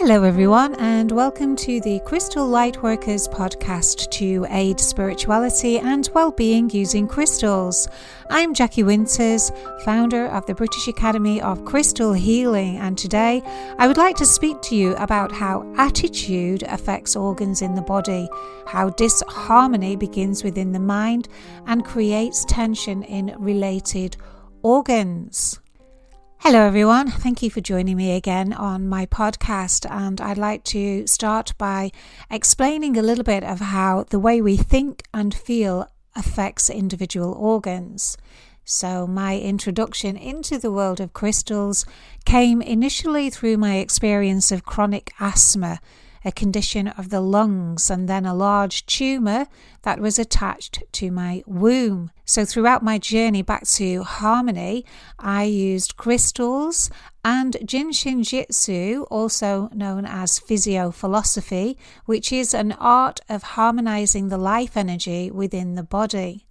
Hello everyone, and welcome to the Crystal Lightworkers podcast to aid spirituality and well-being using crystals. I'm Jackie Winters, founder of the British Academy of Crystal Healing, and today I would like to speak to you about how attitude affects organs in the body, how disharmony begins within the mind and creates tension in related organs. Hello everyone, thank you for joining me again on my podcast, and I'd like to start by explaining a little bit of how the way we think and feel affects individual organs. So my introduction into the world of crystals came initially through my experience of chronic asthma, a condition of the lungs, and then a large tumour that was attached to my womb. So throughout my journey back to harmony, I used crystals and Jinshin Jitsu, also known as physiophilosophy, which is an art of harmonizing the life energy within the body.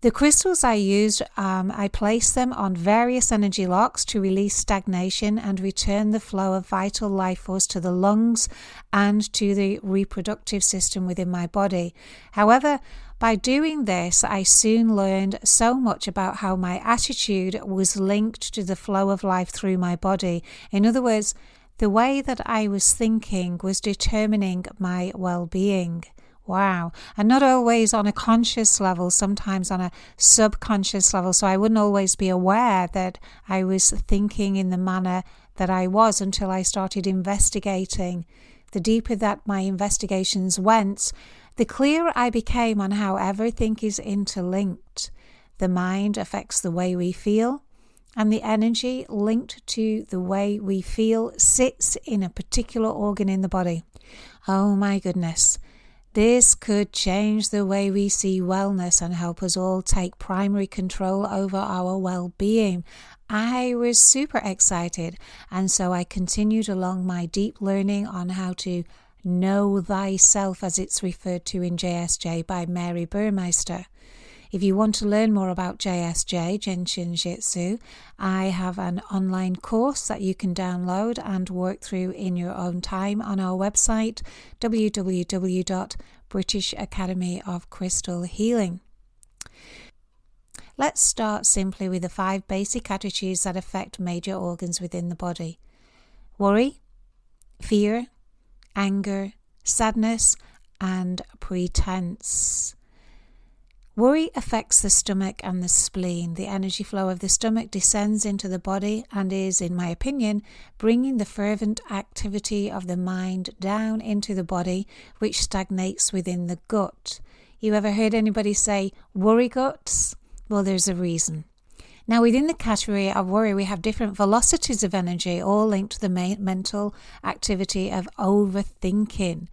The crystals I used, I placed them on various energy locks to release stagnation and return the flow of vital life force to the lungs and to the reproductive system within my body. However, by doing this, I soon learned so much about how my attitude was linked to the flow of life through my body. In other words, the way that I was thinking was determining my well-being. Wow. And not always on a conscious level, sometimes on a subconscious level. So I wouldn't always be aware that I was thinking in the manner that I was until I started investigating. The deeper that my investigations went, the clearer I became on how everything is interlinked. The mind affects the way we feel, and the energy linked to the way we feel sits in a particular organ in the body. Oh my goodness. This could change the way we see wellness and help us all take primary control over our well-being. I was super excited, and so I continued along my deep learning on how to know thyself, as it's referred to in JSJ by Mary Burmeister. If you want to learn more about JSJ, Jinshin Jitsu, I have an online course that you can download and work through in your own time on our website, www.British Academy of Crystal Healing. Let's start simply with the 5 basic attitudes that affect major organs within the body: worry, fear, anger, sadness, and pretense. Worry affects the stomach and the spleen. The energy flow of the stomach descends into the body and is, in my opinion, bringing the fervent activity of the mind down into the body, which stagnates within the gut. You ever heard anybody say worry guts? Well, there's a reason. Now, within the category of worry, we have different velocities of energy, all linked to the mental activity of overthinking.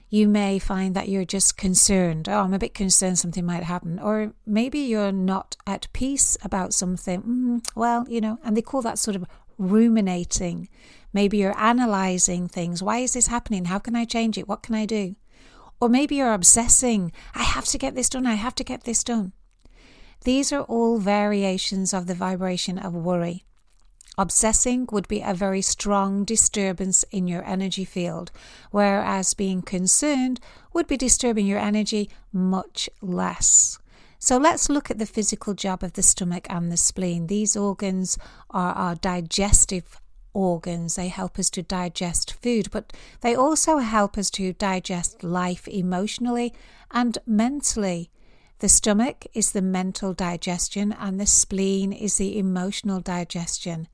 You may find that you're just concerned. Oh, I'm a bit concerned something might happen. Or maybe you're not at peace about something. And they call that sort of ruminating. Maybe you're analysing things. Why is this happening? How can I change it? What can I do? Or maybe you're obsessing. I have to get this done. I have to get this done. These are all variations of the vibration of worry. Obsessing would be a very strong disturbance in your energy field, whereas being concerned would be disturbing your energy much less. So let's look at the physical job of the stomach and the spleen. These organs are our digestive organs. They help us to digest food, but they also help us to digest life emotionally and mentally. The stomach is the mental digestion and the spleen is the emotional digestion.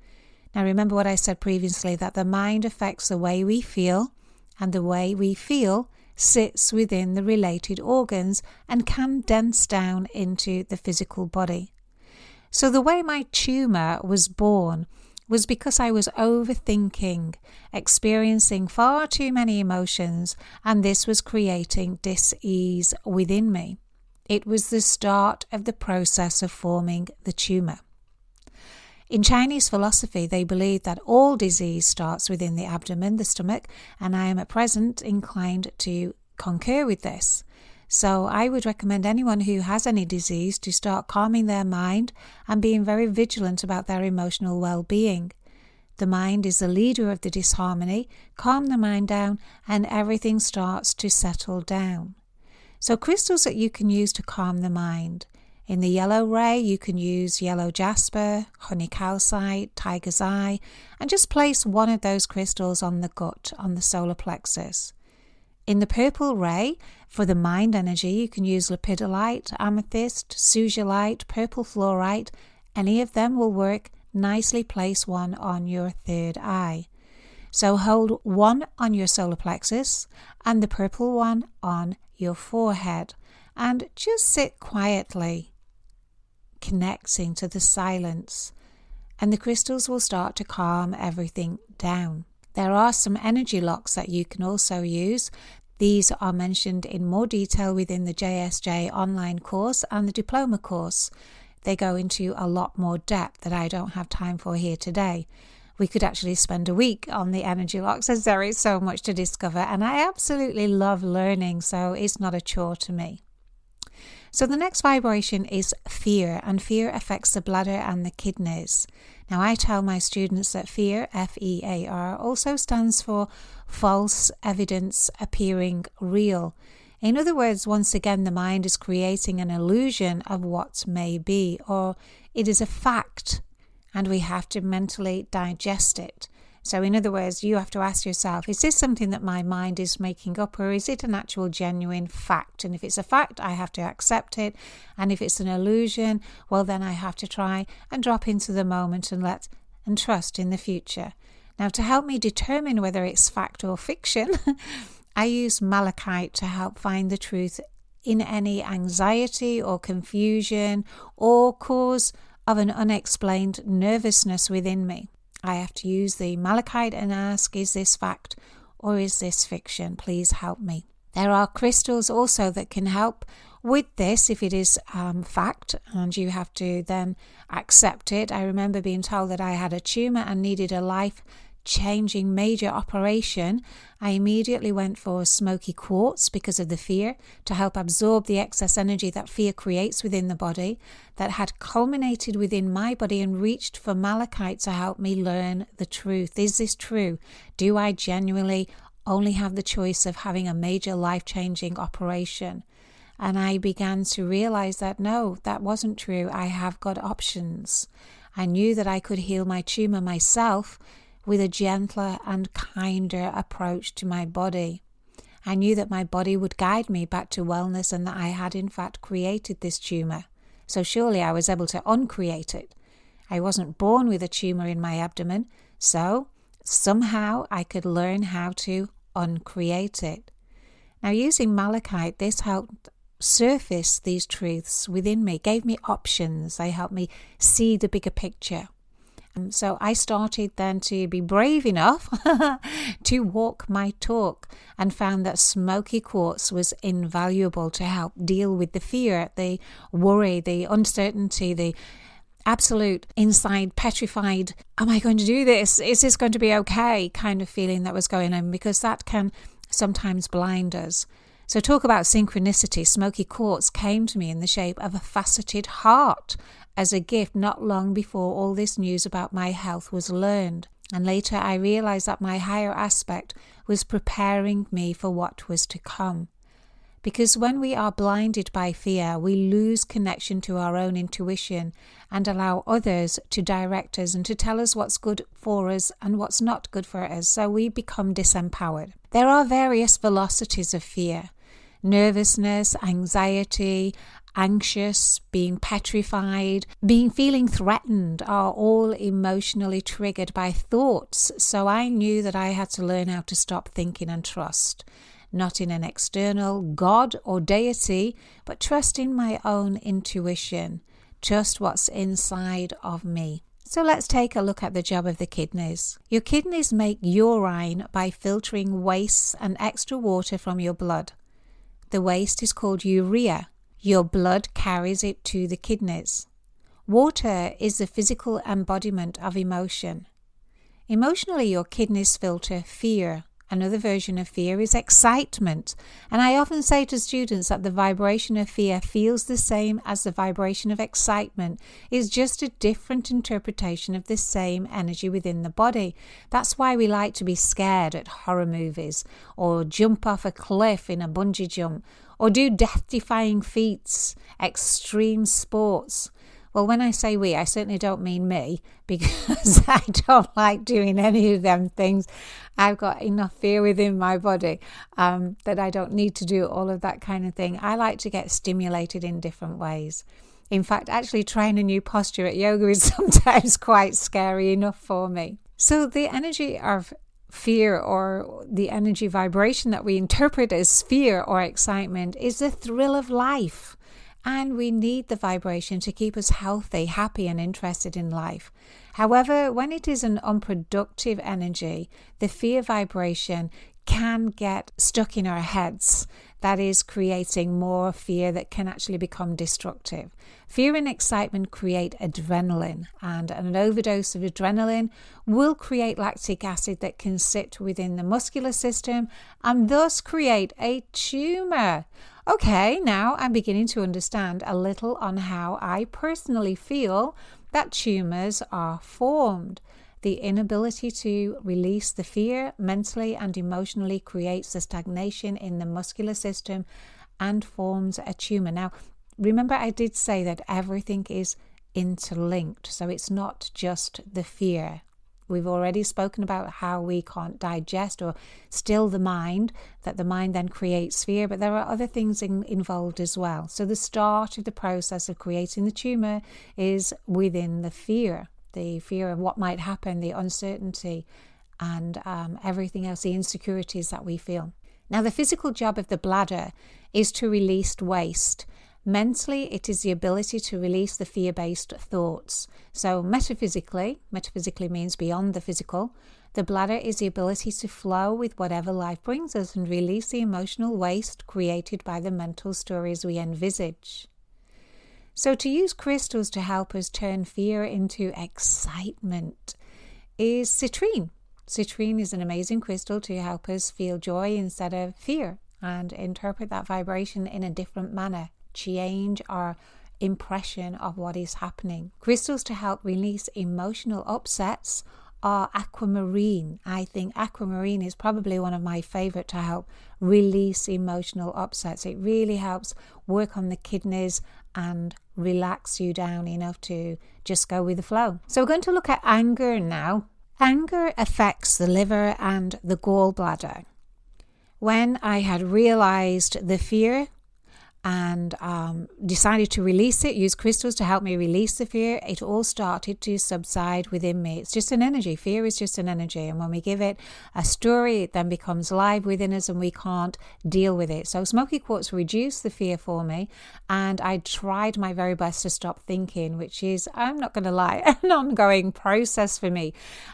Now remember what I said previously, that the mind affects the way we feel, and the way we feel sits within the related organs and can dense down into the physical body. So the way my tumour was born was because I was overthinking, experiencing far too many emotions, and this was creating dis-ease within me. It was the start of the process of forming the tumour. In Chinese philosophy, they believe that all disease starts within the abdomen, the stomach, and I am at present inclined to concur with this. So I would recommend anyone who has any disease to start calming their mind and being very vigilant about their emotional well-being. The mind is the leader of the disharmony. Calm the mind down and everything starts to settle down. So crystals that you can use to calm the mind. In the yellow ray, you can use yellow jasper, honey calcite, tiger's eye, and just place one of those crystals on the gut, on the solar plexus. In the purple ray, for the mind energy, you can use lepidolite, amethyst, suzilite, purple fluorite. Any of them will work. Nicely place one on your third eye. So hold one on your solar plexus and the purple one on your forehead, and just sit quietly, connecting to the silence, and the crystals will start to calm everything down. There are some energy locks that you can also use. These are mentioned in more detail within the JSJ online course and the diploma course. They go into a lot more depth that I don't have time for here today. We could actually spend a week on the energy locks, as there is so much to discover, and I absolutely love learning, so it's not a chore to me. So the next vibration is fear, and fear affects the bladder and the kidneys. Now I tell my students that fear, F-E-A-R, also stands for false evidence appearing real. In other words, once again, the mind is creating an illusion of what may be, or it is a fact, and we have to mentally digest it. So in other words, you have to ask yourself, is this something that my mind is making up, or is it an actual genuine fact? And if it's a fact, I have to accept it. And if it's an illusion, well, then I have to try and drop into the moment and trust in the future. Now, to help me determine whether it's fact or fiction, I use malachite to help find the truth in any anxiety or confusion or cause of an unexplained nervousness within me. I have to use the malachite and ask, is this fact or is this fiction? Please help me. There are crystals also that can help with this if it is fact, and you have to then accept it. I remember being told that I had a tumour and needed a life-changing major operation. I immediately went for smoky quartz because of the fear, to help absorb the excess energy that fear creates within the body, that had culminated within my body, and reached for malachite to help me learn the truth. Is this true? Do I genuinely only have the choice of having a major life-changing operation? And I began to realize that no, that wasn't true. I have got options. I knew that I could heal my tumor myself with a gentler and kinder approach to my body. I knew that my body would guide me back to wellness, and that I had in fact created this tumor. So surely I was able to uncreate it. I wasn't born with a tumor in my abdomen, so somehow I could learn how to uncreate it. Now, using malachite, this helped surface these truths within me, gave me options. They helped me see the bigger picture. So I started then to be brave enough to walk my talk, and found that smoky quartz was invaluable to help deal with the fear, the worry, the uncertainty, the absolute inside petrified, am I going to do this? Is this going to be okay? Kind of feeling that was going on, because that can sometimes blind us. So talk about synchronicity. Smoky quartz came to me in the shape of a faceted heart as a gift not long before all this news about my health was learned. And later I realized that my higher aspect was preparing me for what was to come. Because when we are blinded by fear, we lose connection to our own intuition and allow others to direct us and to tell us what's good for us and what's not good for us. So we become disempowered. There are various velocities of fear. Nervousness, anxiety, anxious, being petrified, feeling threatened are all emotionally triggered by thoughts. So I knew that I had to learn how to stop thinking and trust. Not in an external God or deity, but trust in my own intuition. Trust what's inside of me. So let's take a look at the job of the kidneys. Your kidneys make urine by filtering waste and extra water from your blood. The waste is called urea. Your blood carries it to the kidneys. Water is the physical embodiment of emotion. Emotionally, your kidneys filter fear Another version of fear is excitement. And I often say to students that the vibration of fear feels the same as the vibration of excitement. It's just a different interpretation of the same energy within the body. That's why we like to be scared at horror movies, or jump off a cliff in a bungee jump, or do death-defying feats, extreme sports. Well, when I say we, I certainly don't mean me, because I don't like doing any of them things. I've got enough fear within my body that I don't need to do all of that kind of thing. I like to get stimulated in different ways. In fact, actually trying a new posture at yoga is sometimes quite scary enough for me. So the energy of fear, or the energy vibration that we interpret as fear or excitement, is the thrill of life. And we need the vibration to keep us healthy, happy, and interested in life. However, when it is an unproductive energy, the fear vibration can get stuck in our heads. That is creating more fear that can actually become destructive. Fear and excitement create adrenaline, and an overdose of adrenaline will create lactic acid that can sit within the muscular system and thus create a tumour. Okay, now I'm beginning to understand a little on how I personally feel that tumours are formed. The inability to release the fear mentally and emotionally creates a stagnation in the muscular system and forms a tumour. Now, remember I did say that everything is interlinked, so it's not just the fear. We've already spoken about how we can't digest or still the mind, that the mind then creates fear, but there are other things involved as well. So the start of the process of creating the tumour is within the fear of what might happen, the uncertainty, and everything else, the insecurities that we feel. Now, the physical job of the bladder is to release waste. Mentally, it is the ability to release the fear-based thoughts. So metaphysically means beyond the physical, the bladder is the ability to flow with whatever life brings us and release the emotional waste created by the mental stories we envisage. So to use crystals to help us turn fear into excitement is citrine. Citrine is an amazing crystal to help us feel joy instead of fear and interpret that vibration in a different manner, change our impression of what is happening. Crystals to help release emotional upsets are aquamarine. I think aquamarine is probably one of my favorite to help release emotional upsets. It really helps work on the kidneys and relax you down enough to just go with the flow. So we're going to look at anger now. Anger affects the liver and the gallbladder. When I had realized the fear and decided to release it, use crystals to help me release the fear, it all started to subside within me. It's just an energy. Fear is just an energy. And when we give it a story, it then becomes live within us and we can't deal with it. So smoky quartz reduced the fear for me, and I tried my very best to stop thinking, which is, I'm not going to lie, an ongoing process for me.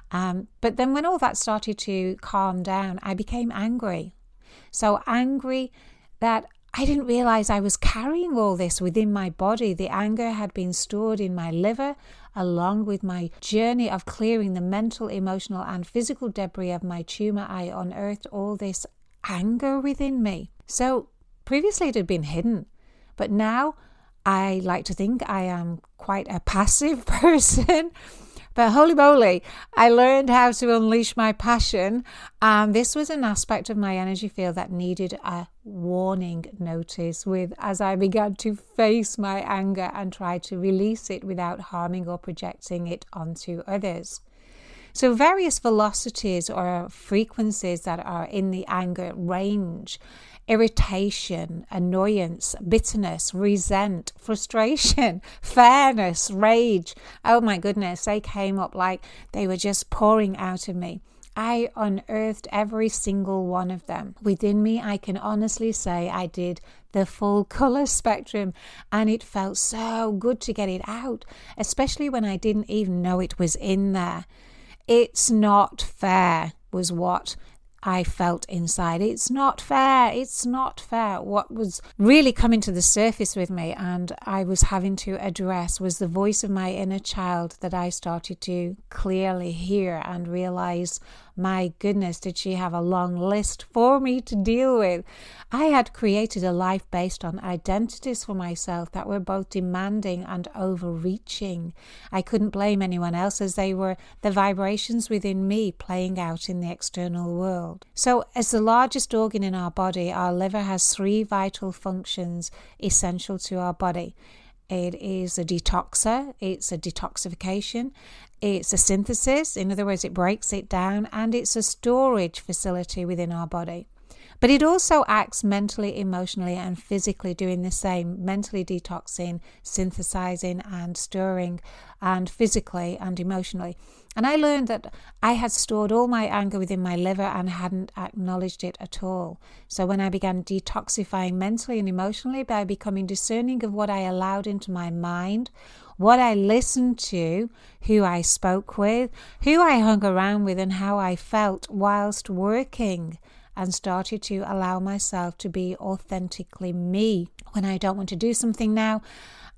But then when all that started to calm down, I became angry. So angry that I didn't realize I was carrying all this within my body. The anger had been stored in my liver, along with my journey of clearing the mental, emotional, and physical debris of my tumor. I unearthed all this anger within me. So previously it had been hidden, but now I like to think I am quite a passive person. But holy moly, I learned how to unleash my passion. This was an aspect of my energy field that needed a warning notice as I began to face my anger and try to release it without harming or projecting it onto others. So various velocities or frequencies that are in the anger range: irritation, annoyance, bitterness, resent, frustration, fairness, rage. Oh my goodness, they came up like they were just pouring out of me. I unearthed every single one of them. Within me, I can honestly say I did the full color spectrum, and it felt so good to get it out, especially when I didn't even know it was in there. It's not fair was what I felt inside. It's not fair. It's not fair. What was really coming to the surface with me and I was having to address was the voice of my inner child that I started to clearly hear and realize My goodness, did she have a long list for me to deal with. I had created a life based on identities for myself that were both demanding and overreaching. I couldn't blame anyone else, as they were the vibrations within me playing out in the external world. So as the largest organ in our body, our liver has 3 vital functions essential to our body. It is a detoxer, it's a detoxification, it's a synthesis, in other words, it breaks it down, and it's a storage facility within our body. But it also acts mentally, emotionally, and physically, doing the same, mentally detoxing, synthesizing, and stirring, and physically and emotionally. And I learned that I had stored all my anger within my liver and hadn't acknowledged it at all. So when I began detoxifying mentally and emotionally by becoming discerning of what I allowed into my mind, what I listened to, who I spoke with, who I hung around with, and how I felt whilst working, and started to allow myself to be authentically me. When I don't want to do something now,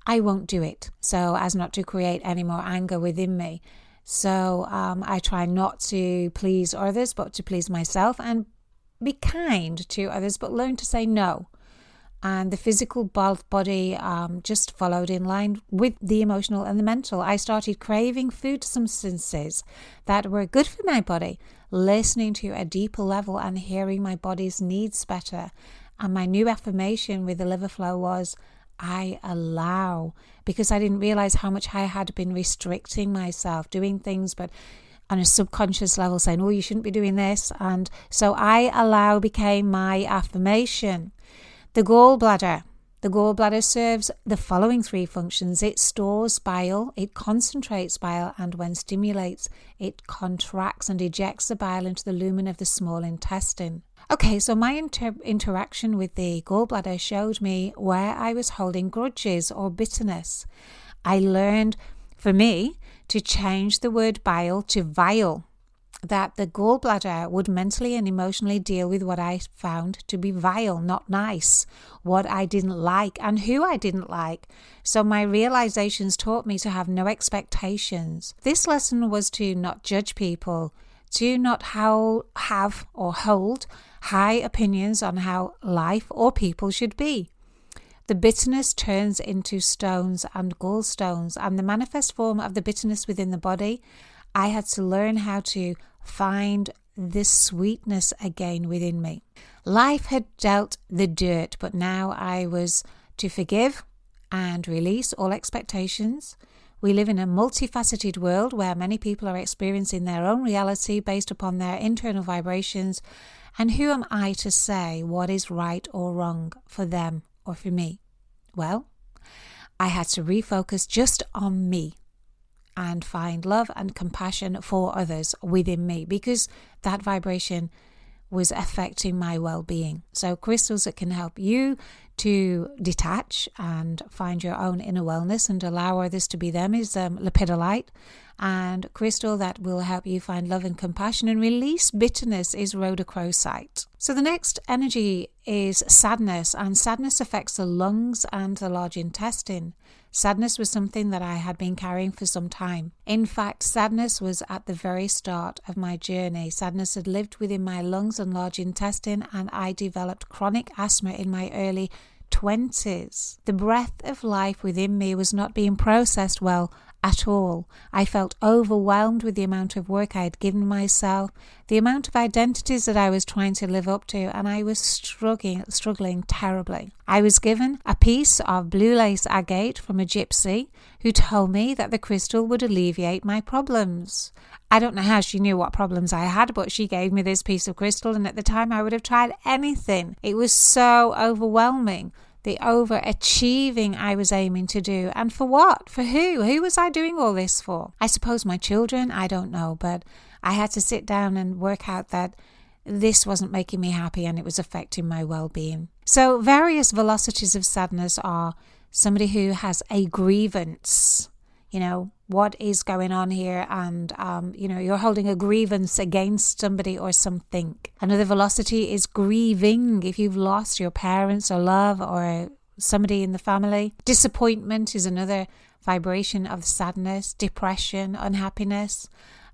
I won't do it, so as not to create any more anger within me. So I try not to please others, but to please myself, and be kind to others, but learn to say no. And the physical body just followed in line with the emotional and the mental. I started craving food substances that were good for my body, listening to a deeper level and hearing my body's needs better. And my new affirmation with the liver flow was, I allow, because I didn't realize how much I had been restricting myself, doing things, but on a subconscious level saying, oh, you shouldn't be doing this. And so I allow became my affirmation. The gallbladder. The gallbladder serves the following 3 functions. It stores bile, it concentrates bile, and when stimulates, it contracts and ejects the bile into the lumen of the small intestine. Okay, so my interaction with the gallbladder showed me where I was holding grudges or bitterness. I learned, for me, to change the word bile to vile, that the gallbladder would mentally and emotionally deal with what I found to be vile, not nice, what I didn't like and who I didn't like. So my realizations taught me to have no expectations. This lesson was to not judge people, to not have or hold high opinions on how life or people should be. The bitterness turns into stones and gallstones, and the manifest form of the bitterness within the body, I had to learn how to find this sweetness again within me. Life had dealt the dirt, but now I was to forgive and release all expectations. We live in a multifaceted world where many people are experiencing their own reality based upon their internal vibrations. And who am I to say what is right or wrong for them or for me? Well, I had to refocus just on me and find love and compassion for others within me, because that vibration was affecting my well-being. So crystals that can help you to detach and find your own inner wellness and allow others to be them is lepidolite, and crystal that will help you find love and compassion and release bitterness is rhodochrosite. So the next energy is sadness, and sadness affects the lungs and the large intestine. Sadness was something that I had been carrying for some time. In fact, sadness was at the very start of my journey. Sadness had lived within my lungs and large intestine, and I developed chronic asthma in my early 20s. The breath of life within me was not being processed well at all. I felt overwhelmed with the amount of work I had given myself, the amount of identities that I was trying to live up to, and I was struggling terribly. I was given a piece of blue lace agate from a gypsy who told me that the crystal would alleviate my problems. I don't know how she knew what problems I had, but she gave me this piece of crystal, and at the time I would have tried anything. It was so overwhelming. The overachieving I was aiming to do. And for what? For who? Who was I doing all this for? I suppose my children? I don't know. But I had to sit down and work out that this wasn't making me happy and it was affecting my well-being. So various velocities of sadness are somebody who has a grievance. What is going on here? And, you're holding a grievance against somebody or something. Another velocity is grieving. If you've lost your parents or love or somebody in the family. Disappointment is another vibration of sadness, depression, unhappiness.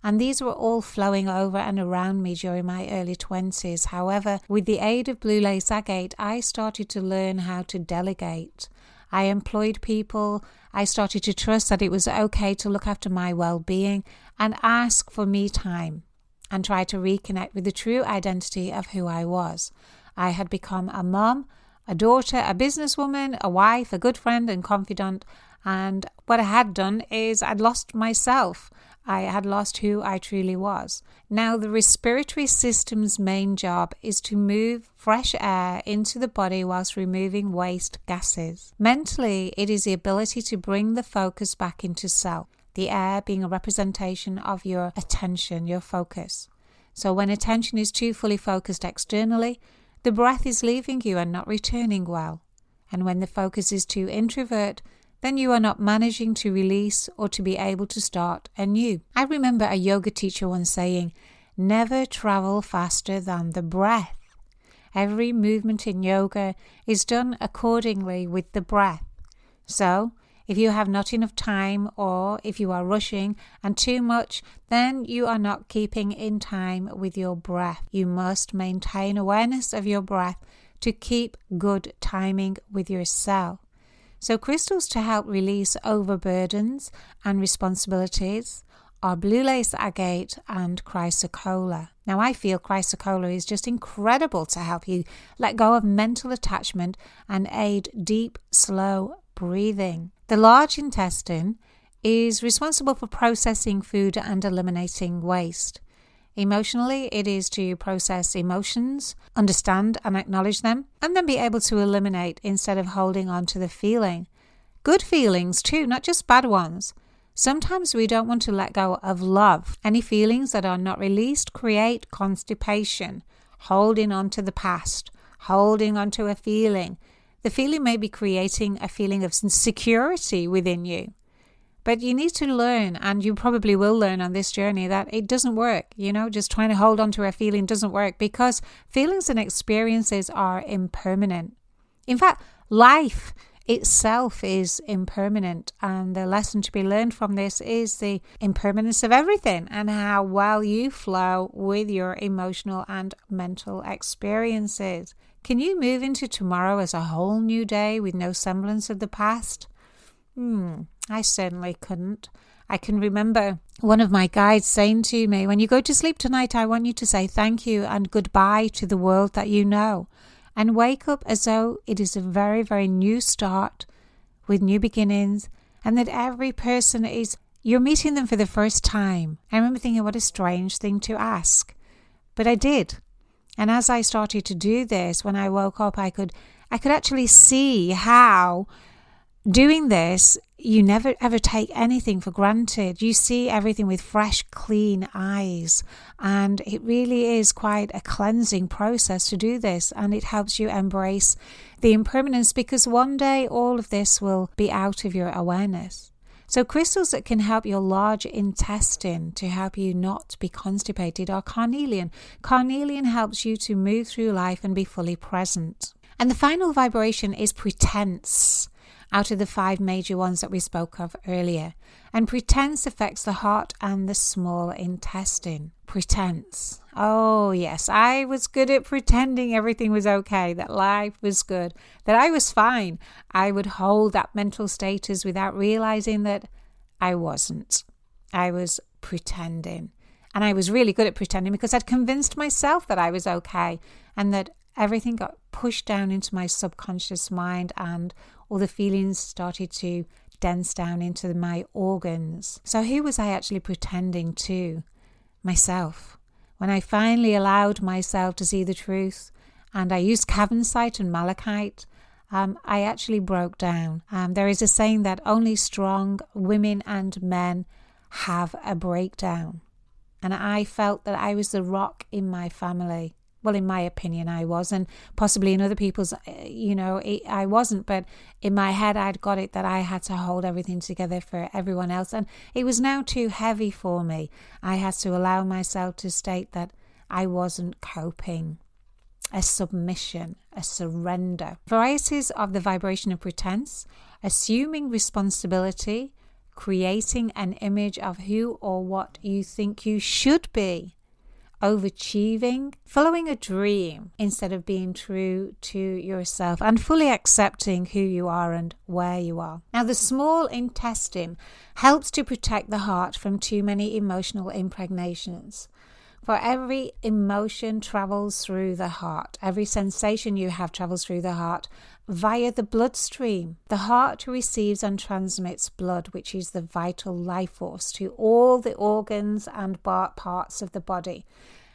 And these were all flowing over and around me during my early 20s. However, with the aid of blue lace agate, I started to learn how to delegate. I employed people. I started to trust that it was okay to look after my well-being and ask for me time and try to reconnect with the true identity of who I was. I had become a mum, a daughter, a businesswoman, a wife, a good friend and confidant. And what I had done is I'd lost myself. I had lost who I truly was. Now, the respiratory system's main job is to move fresh air into the body whilst removing waste gases. Mentally, it is the ability to bring the focus back into self, the air being a representation of your attention, your focus. So when attention is too fully focused externally, the breath is leaving you and not returning well. And when the focus is too introvert, then you are not managing to release or to be able to start anew. I remember a yoga teacher once saying, never travel faster than the breath. Every movement in yoga is done accordingly with the breath. So, if you have not enough time or if you are rushing and too much, then you are not keeping in time with your breath. You must maintain awareness of your breath to keep good timing with yourself. So crystals to help release overburdens and responsibilities are blue lace agate and chrysocolla. Now I feel chrysocolla is just incredible to help you let go of mental attachment and aid deep, slow breathing. The large intestine is responsible for processing food and eliminating waste. Emotionally, it is to process emotions, understand and acknowledge them, and then be able to eliminate instead of holding on to the feeling. Good feelings too, not just bad ones. Sometimes we don't want to let go of love. Any feelings that are not released create constipation, holding on to the past, holding on to a feeling. The feeling may be creating a feeling of insecurity within you. But you need to learn, and you probably will learn on this journey, that it doesn't work. Just trying to hold on to a feeling doesn't work because feelings and experiences are impermanent. In fact, life itself is impermanent, and the lesson to be learned from this is the impermanence of everything and how well you flow with your emotional and mental experiences. Can you move into tomorrow as a whole new day with no semblance of the past? I certainly couldn't. I can remember one of my guides saying to me, when you go to sleep tonight, I want you to say thank you and goodbye to the world that you know and wake up as though it is a very, very new start with new beginnings and that every person you're meeting them for the first time. I remember thinking, what a strange thing to ask. But I did. And as I started to do this, when I woke up, I could actually see how doing this, you never ever take anything for granted. You see everything with fresh, clean eyes. And it really is quite a cleansing process to do this. And it helps you embrace the impermanence because one day all of this will be out of your awareness. So crystals that can help your large intestine to help you not be constipated are carnelian. Carnelian helps you to move through life and be fully present. And the final vibration is pretense, out of the 5 major ones that we spoke of earlier. And pretense affects the heart and the small intestine. Pretense. Oh yes, I was good at pretending everything was okay, that life was good, that I was fine. I would hold that mental status without realizing that I wasn't. I was pretending. And I was really good at pretending because I'd convinced myself that I was okay and that everything got pushed down into my subconscious mind and all the feelings started to dense down into my organs. So who was I actually pretending to? Myself. When I finally allowed myself to see the truth and I used cavensite and malachite, I actually broke down. There is a saying that only strong women and men have a breakdown. And I felt that I was the rock in my family. Well, in my opinion, I was, and possibly in other people's, I wasn't. But in my head, I'd got it that I had to hold everything together for everyone else. And it was now too heavy for me. I had to allow myself to state that I wasn't coping. A submission, a surrender. Varieties of the vibration of pretense: assuming responsibility, creating an image of who or what you think you should be, overachieving, following a dream instead of being true to yourself and fully accepting who you are and where you are. Now, the small intestine helps to protect the heart from too many emotional impregnations. For every emotion travels through the heart. Every sensation you have travels through the heart via the bloodstream. The heart receives and transmits blood, which is the vital life force, to all the organs and parts of the body.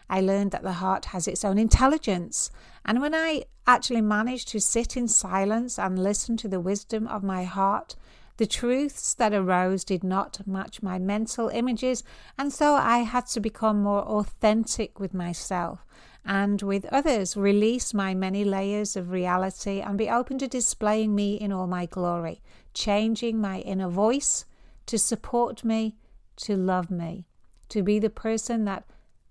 I learned that the heart has its own intelligence. And when I actually managed to sit in silence and listen to the wisdom of my heart, the truths that arose did not match my mental images, and so I had to become more authentic with myself and with others, release my many layers of reality and be open to displaying me in all my glory, changing my inner voice to support me, to love me, to be the person that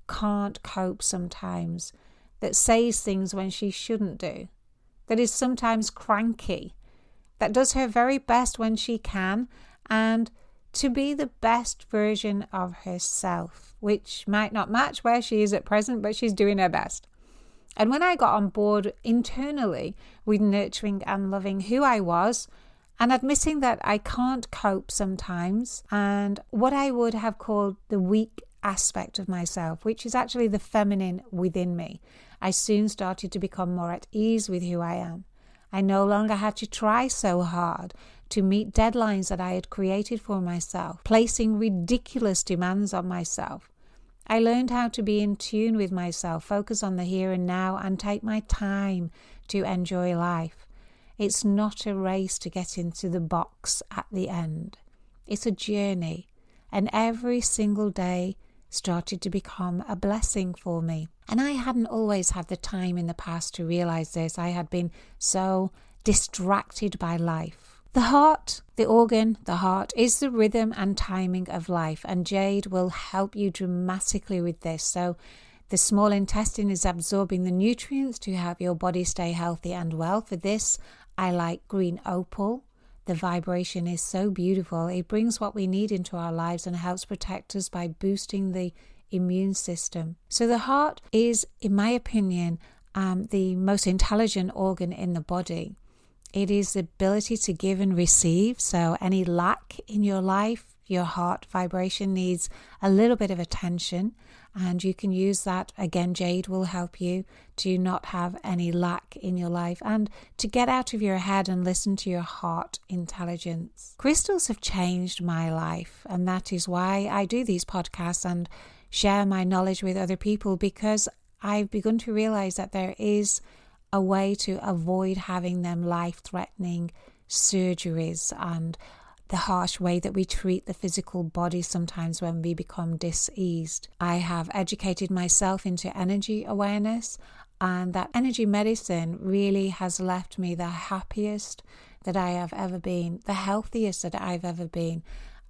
can't cope sometimes, that says things when she shouldn't do, that is sometimes cranky, that does her very best when she can, and to be the best version of herself, which might not match where she is at present, but she's doing her best. And when I got on board internally with nurturing and loving who I was, and admitting that I can't cope sometimes, and what I would have called the weak aspect of myself, which is actually the feminine within me, I soon started to become more at ease with who I am. I no longer had to try so hard to meet deadlines that I had created for myself, placing ridiculous demands on myself. I learned how to be in tune with myself, focus on the here and now, and take my time to enjoy life. It's not a race to get into the box at the end. It's a journey, and every single day started to become a blessing for me. And I hadn't always had the time in the past to realize this. I had been so distracted by life. The heart, the organ, the heart is the rhythm and timing of life, and Jade will help you dramatically with this. So the small intestine is absorbing the nutrients to help your body stay healthy and well. For this, I like green opal. The vibration is so beautiful. It brings what we need into our lives and helps protect us by boosting the immune system. So the heart is, in my opinion, the most intelligent organ in the body. It is the ability to give and receive. So any lack in your life, your heart vibration needs a little bit of attention, and you can use that. Again, Jade will help you to not have any lack in your life and to get out of your head and listen to your heart intelligence. Crystals have changed my life, and that is why I do these podcasts and share my knowledge with other people, because I've begun to realize that there is a way to avoid having them life-threatening surgeries and the harsh way that we treat the physical body sometimes when we become diseased. I have educated myself into energy awareness, and that energy medicine really has left me the happiest that I have ever been, the healthiest that I've ever been.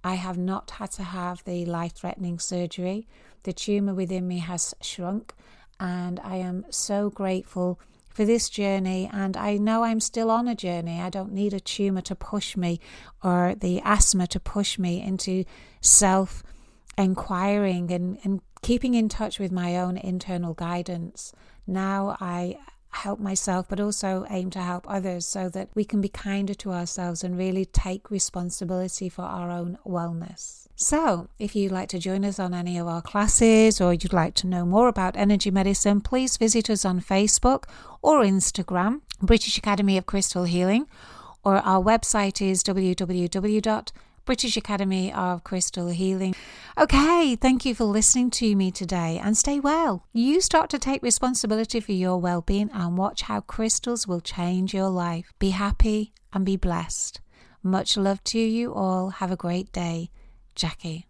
I have not had to have the life-threatening surgery. The tumour within me has shrunk, and I am so grateful for this journey, and I know I'm still on a journey. I don't need a tumour to push me or the asthma to push me into self-inquiring and keeping in touch with my own internal guidance. Now I help myself, but also aim to help others so that we can be kinder to ourselves and really take responsibility for our own wellness. So, if you'd like to join us on any of our classes, or you'd like to know more about energy medicine, please visit us on Facebook or Instagram, British Academy of Crystal Healing, or our website is British Academy of Crystal Healing. Okay, thank you for listening to me today, and stay well. You start to take responsibility for your well-being and watch how crystals will change your life. Be happy and be blessed. Much love to you all. Have a great day. Jackie.